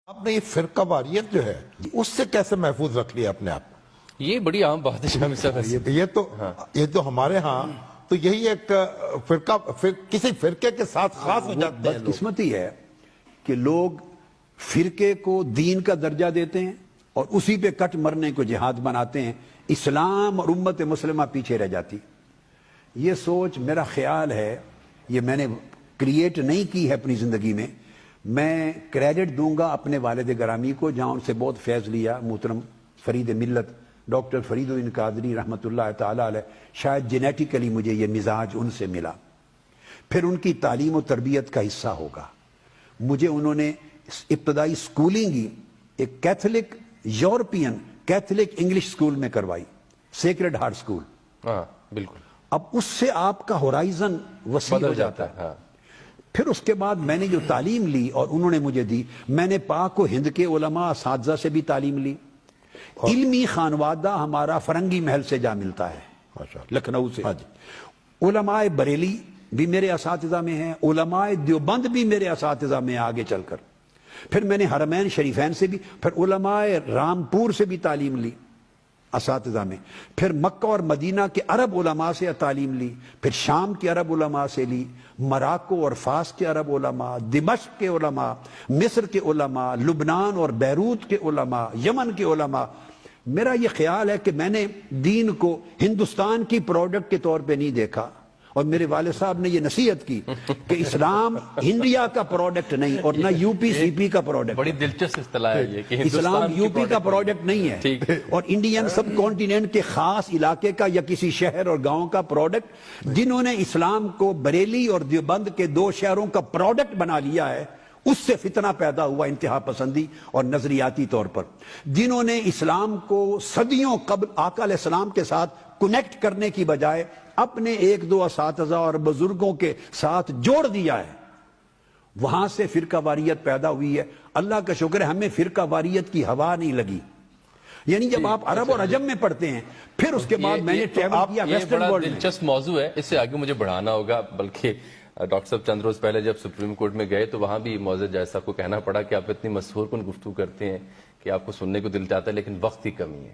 آپ نے یہ فرقہ واریت جو ہے اس سے کیسے محفوظ رکھ لیا اپنے آپ؟ یہ بڑی عام بات ہے شامی صاحب. یہ تو ہمارے ہاں تو یہی ایک کسی فرقے کے ساتھ خاص ہو جاتے ہیں. بدقسمتی ہے کہ لوگ فرقے کو دین کا درجہ دیتے ہیں اور اسی پہ کٹ مرنے کو جہاد بناتے ہیں. اسلام اور امت مسلمہ پیچھے رہ جاتی. یہ سوچ میرا خیال ہے، یہ میں نے کریٹ نہیں کی ہے اپنی زندگی میں. میں کریڈٹ دوں گا اپنے والد گرامی کو جہاں ان سے بہت فیض لیا، محترم فرید ملت ڈاکٹر فرید الدین قادری رحمۃ اللہ تعالی علیہ. شاید جینیٹیکلی مجھے یہ مزاج ان سے ملا. پھر ان کی تعلیم و تربیت کا حصہ ہوگا. مجھے انہوں نے ابتدائی سکولنگ ہی ایک Catholic European Catholic English school میں کروائی، سیکرڈ ہارٹ سکول. ہاں بالکل. اب اس سے آپ کا ہورائزن وسیع ہو جاتا ہے. پھر اس کے بعد میں نے جو تعلیم لی اور انہوں نے مجھے دی، میں نے پاک و ہند کے علماء اساتذہ سے بھی تعلیم لی. علمی خانوادہ ہمارا فرنگی محل سے جا ملتا ہے، لکھنؤ سے. علماء بریلی بھی میرے اساتذہ میں ہیں، علماء دیوبند بھی میرے اساتذہ میں آگے چل کر. پھر میں نے حرمین شریفین سے بھی، پھر علماء رامپور سے بھی تعلیم لی اساتذہ میں. پھر مکہ اور مدینہ کے عرب علماء سے تعلیم لی. پھر شام کے عرب علماء سے لی، مراکو اور فاس کے عرب علماء، دمشق کے علماء، مصر کے علماء، لبنان اور بیروت کے علماء، یمن کے علماء. میرا یہ خیال ہے کہ میں نے دین کو ہندوستان کی پروڈکٹ کے طور پہ نہیں دیکھا، اور میرے والد صاحب نے یہ نصیحت کی کہ اسلام انڈیا کا پروڈکٹ نہیں اور نہ یو پی سی پی کا پروڈکٹ. بڑی دلچسپ اصطلاح ہے یہ کہ اسلام یو پی کا پروڈکٹ نہیں ہے اور انڈین سب کانٹیننٹ کے خاص علاقے کا یا کسی شہر اور گاؤں کا پروڈکٹ. جنہوں نے اسلام کو بریلی اور دیوبند کے دو شہروں کا پروڈکٹ بنا لیا ہے، اس سے فتنہ پیدا ہوا انتہا پسندی اور نظریاتی طور پر. جنہوں نے اسلام کو صدیوں قبل آقا علیہ السلام کے ساتھ کنیکٹ کرنے کی بجائے اپنے ایک دو اساتذہ اور بزرگوں کے ساتھ جوڑ دیا ہے، وہاں سے فرقہ واریت پیدا ہوئی ہے. اللہ کا شکر ہے ہمیں فرقہ واریت کی ہوا نہیں لگی. یعنی جب آپ عرب اور عجم میں پڑھتے ہیں، پھر اس کے بعد میں نے ٹریول کیا ویسٹرن ورلڈ میں. دلچسپ موضوع ہے، اس سے آگے مجھے بڑھانا ہوگا. بلکہ ڈاکٹر صاحب چند روز پہلے جب سپریم کورٹ میں گئے تو وہاں بھی معزز جج صاحب کو کہنا پڑا کہ آپ اتنی مسحور کن گفتگو کرتے ہیں کہ آپ کو سننے کو دل چاہتا ہے لیکن وقت کی کمی ہے.